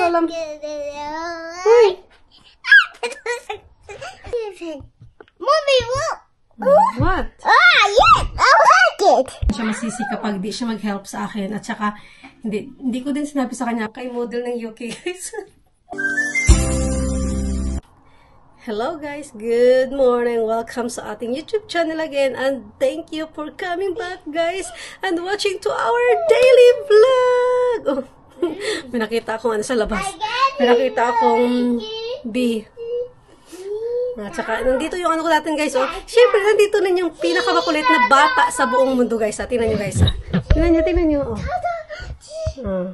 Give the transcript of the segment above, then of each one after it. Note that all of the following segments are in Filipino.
alam. Uy! Mommy, look! What? Ah, yes! I like it! Siya masisi kapag di siya mag-help sa akin. At saka, hindi ko din sinabi sa kanya, kay model ng UK, guys. Hello guys, good morning. Welcome sa ating YouTube channel again. And thank you for coming back, guys. And watching to our daily vlog. Oh, may nakita akong ano sa labas. May nakita akong bee. At saka, nandito yung ano ko natin, guys. Oh, syempre, nandito na yung pinakamakulit na bata sa buong mundo, guys. Tingnan nyo, guys. Tingnan nyo. Oh.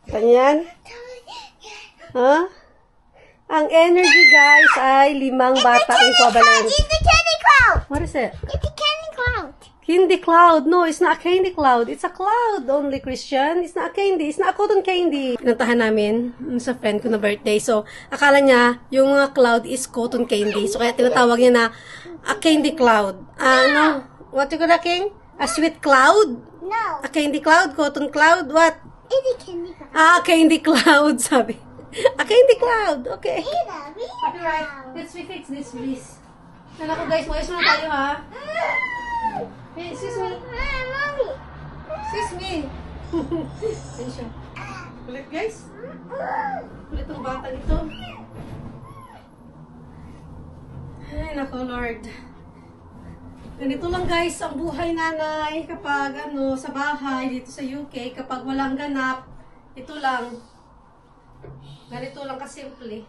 Ganyan. Huh? Ang energy, guys, ay 5 bata ang equivalent. It's the candy cloud! What is it? It's the candy cloud! Candy cloud. No, it's not a candy cloud. It's a cloud only, Christian. It's not a candy. It's not a cotton candy. Pinuntahan namin sa friend ko na birthday. So, akala niya, yung mga cloud is cotton candy. So, kaya tinatawag niya na a candy cloud. No. What you call that, King? A sweet cloud? No. A candy cloud? Cotton cloud? What? It's a candy cloud. Candy cloud, sabi. A candy cloud. Okay. It's a big Alright, let's fix this, please. Ano ko, guys, maayos muna tayo, ha? Hey, excuse me. Mommy. Excuse me. Ayun siya. Kulit, guys. Kulit ang bata nito. Ay, nako, Lord. Ganito lang, guys, ang buhay nanay kapag, sa bahay, dito sa UK, kapag walang ganap, ito lang. Ganito lang kasimple.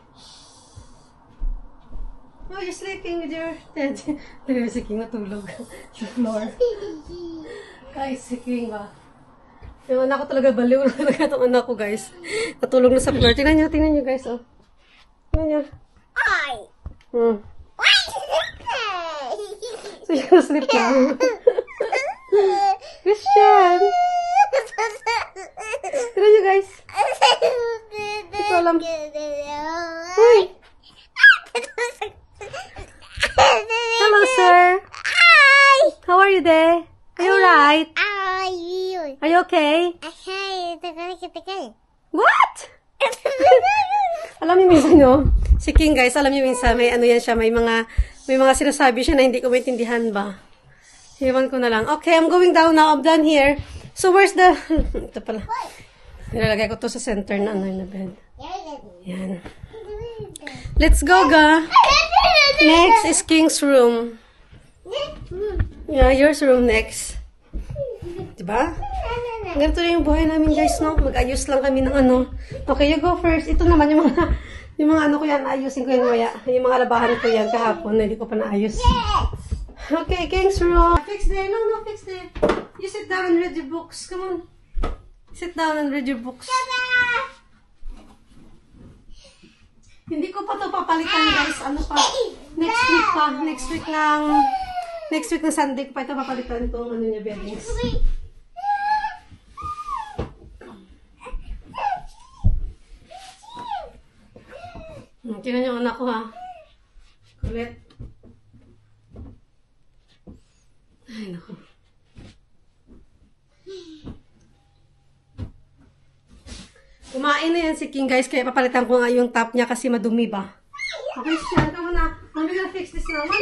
Oh, you're sleeping with your head. There's si King natulog sa floor. Guys, si King ba? Yung anak ko talaga baliw na talaga itong anak ko, guys. Natulog na sa floor. Tingnan nyo, guys, oh. Tingnan nyo. Ay. So, you're sleep now. Christian! Tingnan nyo, guys. Ito alam. Uy! Hello, sir. Hi. How are you there? Are you alright? Are you okay? What? Alam niyo minsan, no? Si King, guys, alam niyo minsan, may ano yan siya, may mga sinasabi siya na hindi ko maintindihan ba. Iwan ko na lang. Okay, I'm going down now. I'm done here. So, where's the... Ito pala. Nilalagay ko to sa center na na bed. Yan. Let's go, ga. Next is King's room. Yeah, yours room next. Diba? Ganito na yung buhay namin, guys, no? Mag-ayos lang kami ng ano. Okay, you go first. Ito naman yung mga ano ko yan. Ayusin ko yan maya. Yung mga labahan ko yan kahapon. Hindi ko pa naayos. Okay, King's room. Fix there. No, fix there. You sit down and read your books. Come on. Sit down and read your books. Hindi ko pa ito papalitan, guys. Ano pa? Next week pa. Next week na Sunday ko pa ito papalitan itong ano niya, beddings. Tingnan yung anak ko, ha. Kulit. Ay, naku. Kumain na yan si King, guys, kaya papalitan ko nga yung top niya kasi madumi ba. Okay, Sian, come on na. Mommy gonna fix this now. You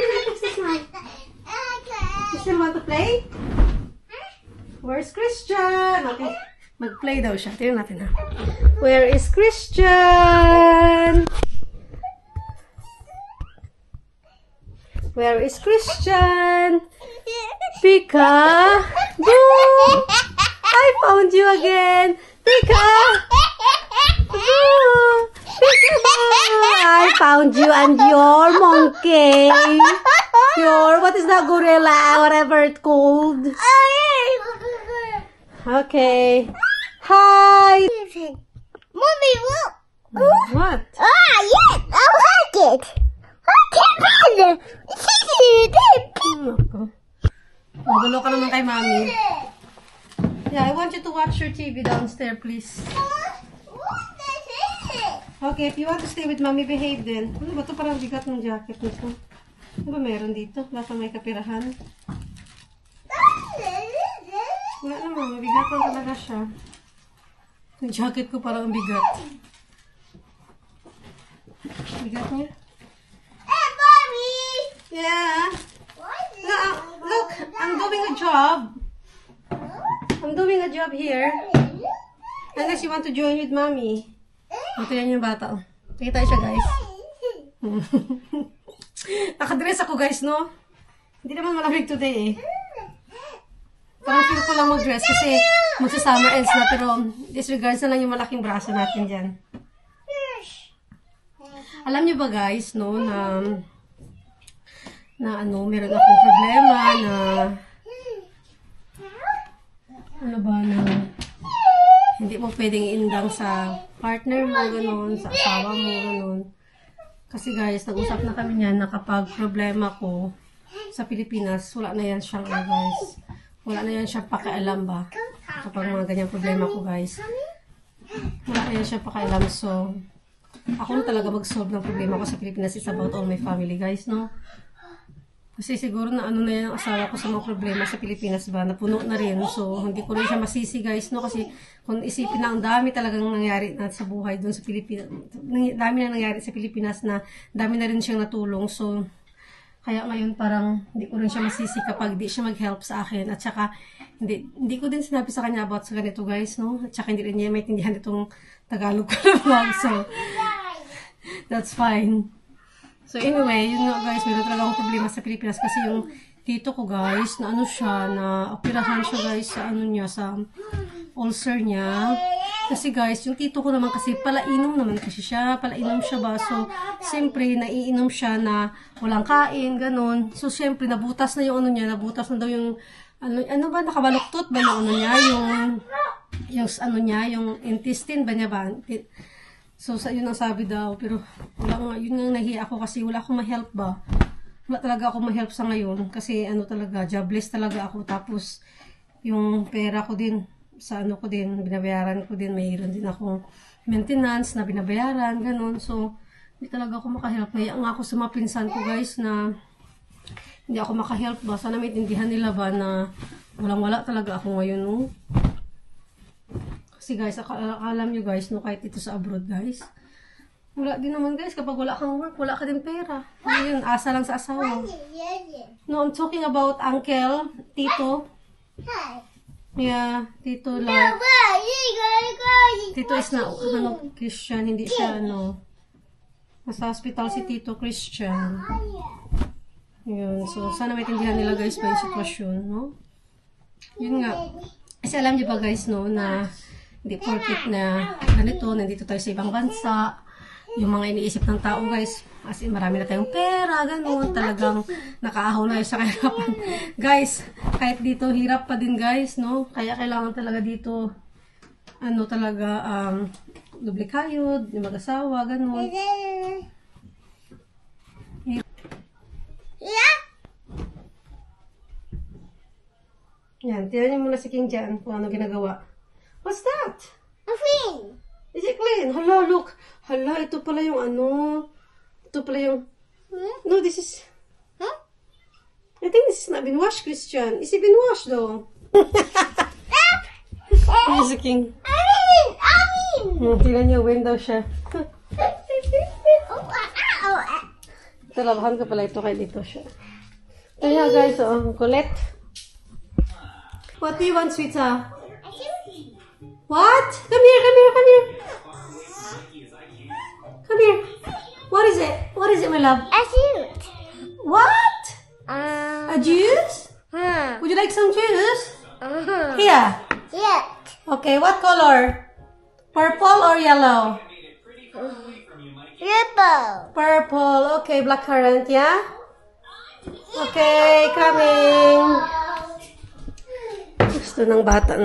still want to play? Where's Christian? Okay, mag-play daw siya. Tingnan natin, ha. Where is Christian? Where is Christian? Pika! Boo! I found you again! Pika! Boo! Peekaboo! I found you and your monkey. What is that, gorilla? Whatever it's called. Okay. Hi! Mommy, look! What? Yes! I like it! Magulo ka naman kay Mami. Yeah, I want you to watch your TV downstairs, please. Okay, if you want to stay with Mommy, behave then. Ano ba ito? Parang bigat ng jacket nito. Ano ba meron dito? Baka may kapirahan. Wala naman, mabigat lang talaga siya. Yung jacket ko parang ang bigat. Bigat niya? Hey, Mommy! Yeah. What is No, look, I'm doing a job. I'm doing a job here. Unless you want to join with mommy. Ito yan yung bata. Oh. Kita siya, guys. Nakadress ako, guys, no? Hindi naman malamig today, eh. Parang feel ko lang mag-dress kasi magsa-summer ends na. Pero disregards na lang yung malaking braso natin dyan. Alam niyo ba, guys, no, na meron akong problema na hindi mo pwedeng iindang sa partner mo, ganun, sa asawa mo, ganun. Kasi guys, nag-usap na kami niyan na kapag problema ko sa Pilipinas, wala na yan siyang, guys. Wala na yan siyang pakialam ba? Kapag mga ganyang problema ko, guys. Wala na yan siyang pakialam. So, ako na talaga mag-solve ng problema ko sa Pilipinas. It's about all my family, guys, no? Kasi siguro na na yung asawa ko sa mga problema sa Pilipinas ba, napuno na rin. So, hindi ko rin siya masisi, guys, no? Kasi kung isipin na ang dami talagang nangyari na sa buhay doon sa Pilipinas, dami na nangyari sa Pilipinas na dami na rin siyang natulong. So, kaya ngayon parang hindi ko rin siya masisi kapag di siya mag-help sa akin. At saka, hindi ko din sinabi sa kanya about sa ganito, guys, no? At saka hindi rin niya maintindihan itong Tagalog ko na vlog. So, that's fine. So anyway, yun nga guys, meron talaga akong problema sa Pilipinas kasi yung tito ko guys, na operahan siya guys sa sa ulcer niya. Kasi guys, yung tito ko naman kasi palainom siya ba. So, siyempre, naiinom siya na walang kain, ganun. So, siyempre, nabutas na yung nabutas na daw yung, nakabaluktot ba yung yung intestine ba niya ba? So, yun ang sabi daw. Pero, yun ang nahiya ako kasi wala akong ma-help ba. Wala talaga akong ma-help sa ngayon. Kasi, jobless talaga ako. Tapos, yung pera ko din, binabayaran ko din. Mayroon din akong maintenance na binabayaran, ganun. So, hindi talaga ako makahelp. Nahiya nga ako sa mga pinsan ko, guys, na hindi ako makahelp ba. Sana maintindihan nila ba na walang-wala talaga ako ngayon, no? Kasi guys, alam nyo guys, no, kahit dito sa abroad guys, wala din naman guys, kapag wala kang work, wala ka din pera. Yun, asa lang sa asawa. No, I'm talking about uncle, tito. Yeah, tito lang. Tito is na, Christian, hindi siya, nasa hospital si Tito Christian. Yun, so sana maintindihan nila guys ba yung sitwasyon, no? Yun nga. Kasi alam niyo ba guys, no, na hindi porket na ganito, nandito tayo sa ibang bansa, yung mga iniisip ng tao guys, as in marami na tayong pera, ganun, talagang nakaahaw na sa kahirapan. Guys, kahit dito, hirap pa din guys, no? Kaya kailangan talaga dito, dublikayod, yung mag-asawa, ganun. Yan, tinan niyo muna si King dyan kung ano ginagawa. What's that? A fin. Is it clean? Hala, look. Hala, ito pala yung ito pala yung... No, this is... Huh? I think this is not been washed, Christian. Is it been washed, though? Here's the King. Tinan niyo, window siya. Ito, labahan ko pala ito kay dito siya. Ito niya, guys, Colette. What do you want, sweetheart? What? Come here, come here, come here. Come here. What is it? What is it, my love? A suit. What? A juice? Would you like some juice? Here. Yeah. Okay, what color? Purple or yellow? Ripple. Purple. Okay, blackcurrant, yeah? Okay, coming. Gusto ng bata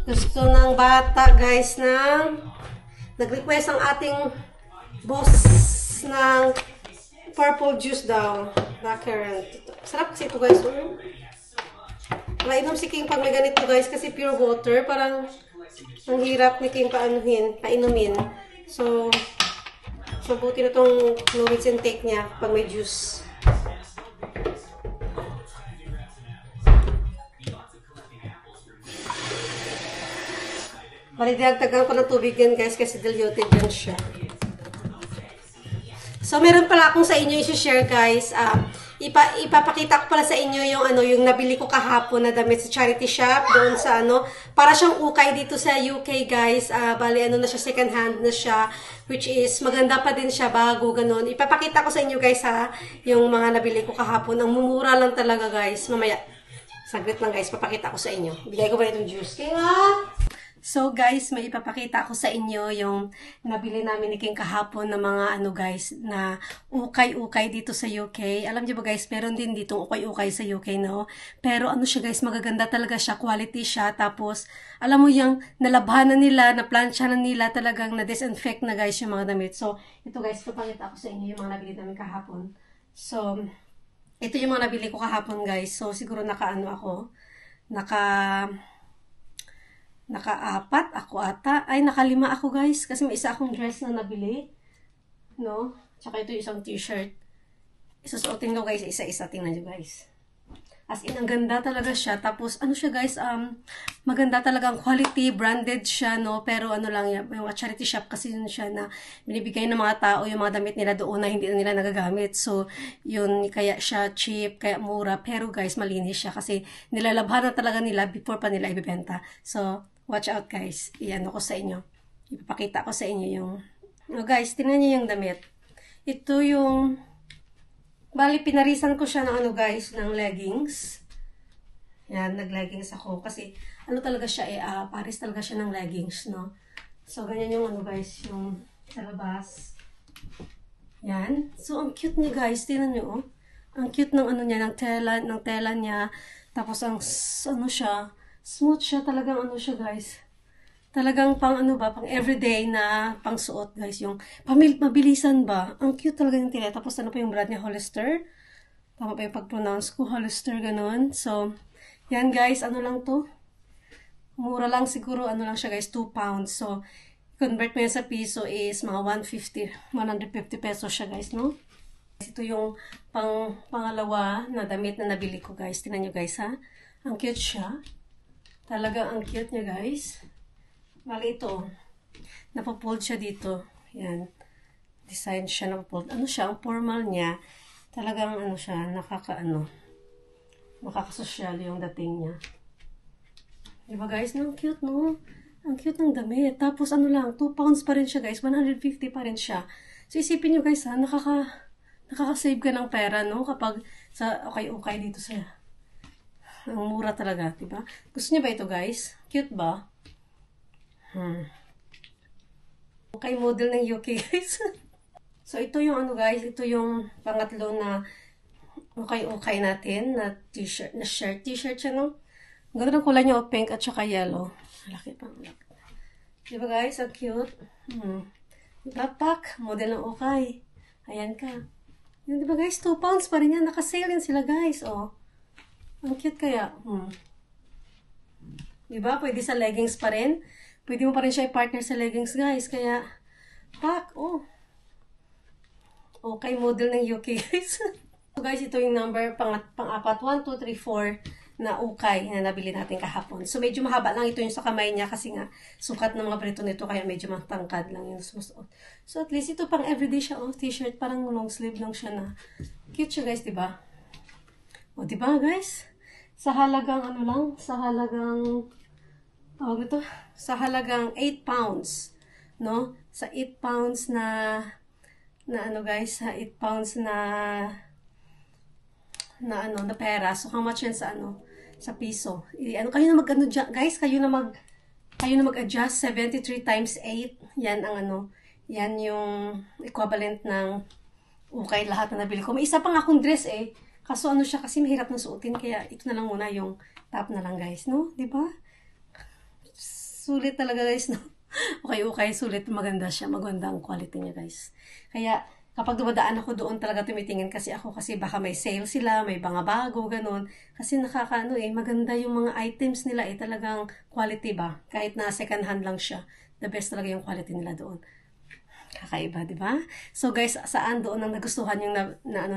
Gusto ng bata, guys, nag-request ang ating boss ng purple juice daw. Blackcurrant. Sarap kasi ito, guys. Mainom si King pag may ganito, guys, kasi pure water. Parang ang hirap ni King painumin. So buti na itong fluids intake niya pag may juice. Bali, dinagtagan ko ng tubig yan, guys, kasi diluted yan siya. So, meron pala akong sa inyo i-share, guys. Ipapakita ko pala sa inyo yung nabili ko kahapon na damit sa charity shop doon sa para siyang ukay dito sa UK, guys. Bali, na siya, second hand na siya, which is maganda pa din siya, bago, ganun. Ipapakita ko sa inyo, guys, yung mga nabili ko kahapon. Ang mumura lang talaga, guys. Mamaya, saglit lang, guys, papakita ko sa inyo. Bigay ko ba itong juice? Kaya, so, guys, may ipapakita ko sa inyo yung nabili namin ni King kahapon na mga guys, na ukay-ukay dito sa UK. Alam niyo ba, guys, meron din dito ukay-ukay sa UK, no? Pero siya, guys, magaganda talaga siya, quality siya. Tapos, alam mo yung nalabhanan nila, naplansyahan nila, talagang na-disinfect na, guys, yung mga damit. So, ito, guys, papakita ko sa inyo yung mga nabili namin kahapon. So, ito yung mga nabili ko kahapon, guys. So, siguro naka-apat ako ata. Ay, naka-5 ako, guys. Kasi may isa akong dress na nabili. No? Tsaka ito yung isang t-shirt. Isusuotin ko, guys. Isa-isa. Tingnan nyo, guys. As in, ang ganda talaga siya. Tapos, siya, guys, maganda talaga ang quality. Branded siya, no? Pero lang yan. Yung charity shop kasi yun siya na binibigay ng mga tao yung mga damit nila doon na hindi na nila nagagamit. So, yun, kaya siya cheap, kaya mura. Pero, guys, malinis siya kasi nilalabhan na talaga nila before pa nila ibibenta. So, watch out, guys. Iyan ko sa inyo. Ipapakita ko sa inyo yung... guys, tingnan niyo yung damit. Ito yung... Bali, pinarisan ko siya ng guys, ng leggings. Yan, nag-leggings ako. Kasi, talaga siya, pares talaga siya ng leggings, no? So, ganyan yung guys, yung sa labas. Yan. So, ang cute niya, guys. Tingnan niyo, oh. Ang cute ng niya, ng tela niya. Tapos, ang, siya, smooth siya, talagang siya, guys. Talagang pang pang everyday na pang suot, guys. Yung mabilisan ba? Ang cute talaga yung tila. Tapos pa yung brand niya, Hollister. Tama pa yung pag-pronounce ko, Hollister, ganun. So, yan, guys. Lang to? Mura lang siguro, lang siya, guys, 2 pounds. So, convert mo yan sa piso is mga 150 pesos siya, guys, no? Ito yung pangalawa na damit na nabili ko, guys. Tingnan nyo, guys, ha? Ang cute siya. Talaga ang cute niya, guys. Bali ito, napapold siya dito. Yan. Design siya napapold. Siya, ang formal niya, talagang siya, nakakasosyal yung dating niya. Diba, guys? Ang cute, no? Ang cute ng damit. Tapos lang, 2 pounds pa rin siya, guys. 150 pa rin siya. So, isipin nyo, guys, nakaka-save ka ng pera, no? Kapag sa okay dito sa... Ang mura talaga, diba? Gusto niyo ba ito, guys? Cute ba? Okay, model ng UK, guys. So, ito yung guys, ito yung pangatlo na okay natin na t-shirt, na shirt. T-shirt siya, no? Ang ganda ng kulay niya, pink at saka yellow. Malaki pa. Diba, guys? Ang cute. Backpack, model ng okay. Ayan ka. Yun, diba, guys? 2 pounds pa rin yan. Naka-sale yan sila, guys. Oh. Ang cute kaya. Diba? Pwede sa leggings pa rin. Pwede mo pa rin siya i-partner sa leggings, guys. Kaya, okay, model ng UK, guys. So, guys, ito yung number pang-apat. 1, 2, 3, 4 na ukay na nabili natin kahapon. So, medyo mahaba lang ito yung sa kamay niya kasi nga, sukat ng mga preto nito, kaya medyo matangkad lang yung sumusuot. So, at least ito pang everyday siya, t-shirt, parang long sleeve lang siya na. Cute siya, guys, diba? O, diba, guys? Sa halagang, sa halagang 8 pounds, no? Sa 8 pounds na guys, sa 8 pounds na pera. So, how much yan sa sa piso? Kayo na guys, kayo na mag-adjust 73 times 8. Yan ang yan yung equivalent ng ukay lahat na nabili ko. May isa pang akong dress kaso siya kasi mahirap na suotin, kaya ito na lang muna yung top na lang, guys, no? Diba? Sulit talaga, guys, no? Okay, sulit. Maganda siya. Maganda ang quality niya, guys. Kaya, kapag dumadaan ako doon talaga tumitingin kasi baka may sale sila, may mga bago, ganun. Kasi maganda yung mga items nila, talagang quality ba? Kahit na second hand lang siya. The best talaga yung quality nila doon. Kakaiba, di ba? So, guys, saan doon ang nagustuhan yung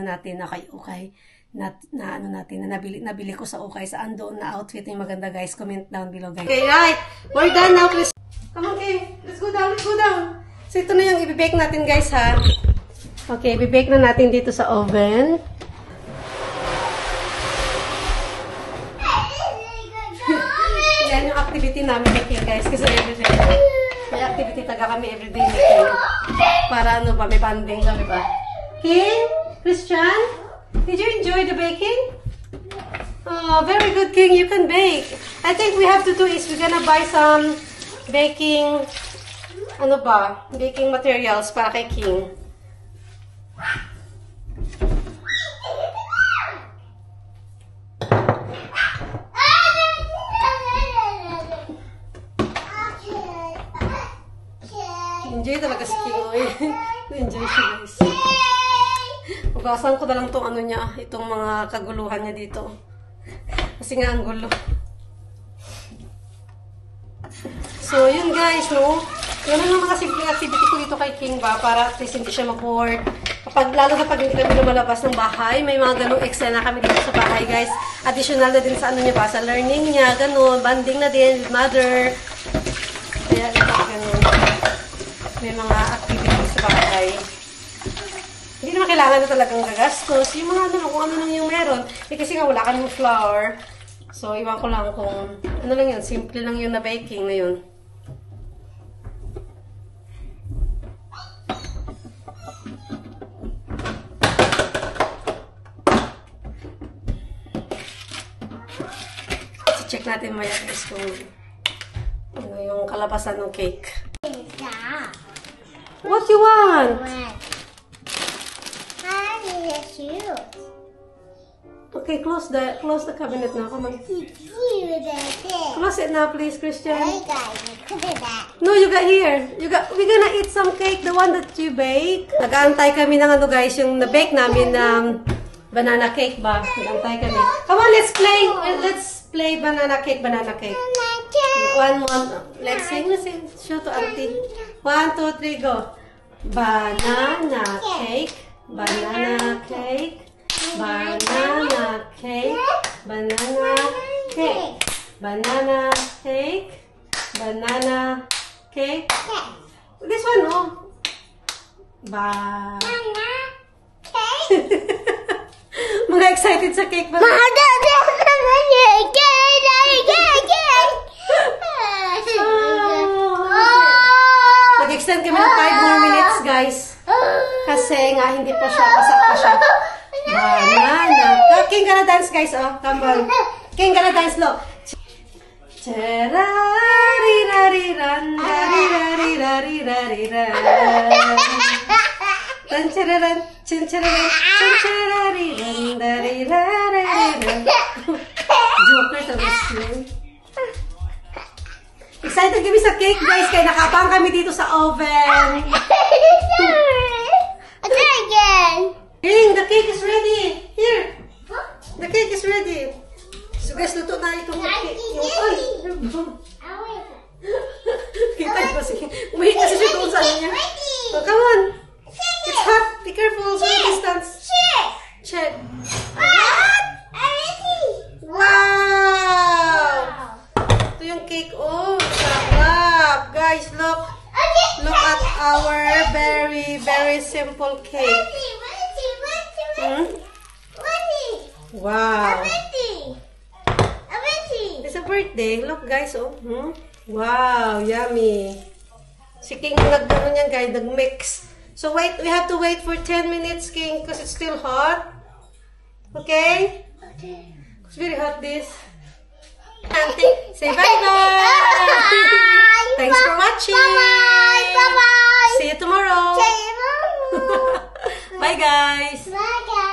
natin, na okay, nabili ko sa okay, saan doon na outfit yung maganda, guys? Comment down below, guys. Okay, right. We're done now, please. Come on, King. Let's go down, let's go down. So, ito na yung ibibake natin, guys, ha? Okay, ibibake na natin dito sa oven. Yan yung activity namin making, guys. Kasi everyday, may activity taga kami everyday making. Para ano ba, may banding kami ba? King? Christian? Did you enjoy the baking? Oh, very good, King. You can bake. I think we have to do is we're gonna buy some baking, ano ba? Baking materials para kay King. Enjoy talaga si King Oy. Enjoy siya, guys. Ugasan ko na lang itong ano niya, itong mga kaguluhan niya dito. Kasi nga ang gulo. So, yun guys, no? Yan ang mga simple activity ko dito kay King ba, para at least hindi siya ma-bored. Lalo na pag hindi kami lumalabas ng bahay, may mga ganong extra na kami dito sa bahay, guys. Additional na din sa ano niya ba, sa learning niya, ganon, banding na din with mother. Kaya ito, ganon. May mga activities sa bahay. Hindi naman kailangan na talagang gagastos. Yung mga ano, kung ano lang yung meron. Eh, kasi nga wala ka ng flour. So, iwan ko lang kung ano lang yun. Simple lang yun na baking na yun. Check natin maya guys kung ano yung kalabasan ng cake. What you want? Okay, close the cabinet now. Come on. Close it now, please, Christian. No, you got here. We're gonna eat some cake, the one that you bake. Nag-aantay kami ng ano guys, yung na-bake namin ng banana cake ba? Nag-aantay kami. Come on, let's play. Let's play banana cake. One. Let's sing. Show to auntie. 1, 2, 3, go. Banana cake. Banana cake. Banana cake. Banana cake. Banana cake. Banana cake. This one, oh. Banana cake. Mga excited sa cake ba? Nag-extend kami ng 5 more minutes, guys. Kasi nga, hindi pa siya, pasak pa siya. Banana. King gonna dance, guys, oh. Come on. King gonna dance, look. Chararirarirán, rarirarirarirariran. Tanchararan, chanchararan, chanchararirán, darirarariran. Joker tapos yun. Excited kami sa cake, guys, kaya nakapang kami dito sa oven. King, the cake is ready. Here. The cake is ready. So guys, luto na itong cake. Kita niyo kasi. Umihi kasi siya doon sa niya. Oh, come on. It's hot. Be careful. Social distance. Check. Wow! Ito yung cake. Oh, sarap. Guys, look. Look at our very, very simple cake. Wow. It's a birthday. Look, guys. Oh. Wow, yummy. Si King nag-ano niyan, guys, nag-mix. So, wait. We have to wait for 10 minutes, King, because it's still hot. Okay? It's very hot, this. Auntie, say bye-bye. Thanks for watching. Bye-bye. See you tomorrow. Bye, guys. Bye, guys.